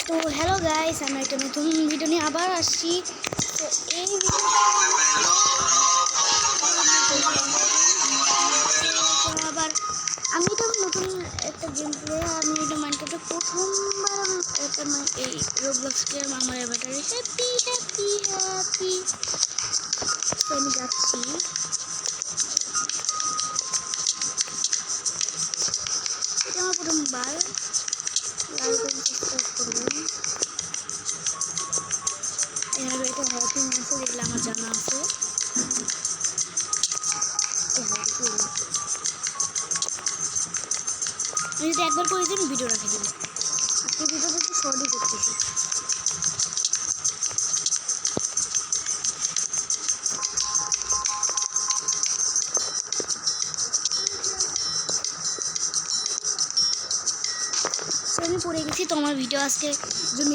তো hello guys, আমরা একটা নতুন ভিডিও নিয়ে আবার আসছি। তো এই আবার আমি এটা নতুন একটা গেম প্লে, আমি এটা মাইনক্রাফটে প্রথমবার আমি একটা এই রোবলক্স গেম আমার ব্যাটারি হ্যাপি হ্যাপি হ্যাপি। তো আমি যাচ্ছি, এটা আমার প্রথমবার। লাইক এবং সাবস্ক্রাইব করবেন। এভাবে এটা হ্যাপি মেসেজ, এগুলো আমার জানা আছে। আমি যদি একবার করে দিন ভিডিও রাখে দিন। আজকে ভিডিওটা একটু শর্টই করতেছি। আমি পড়ে গেছি, তো আমার ভিডিও আজকে জন্য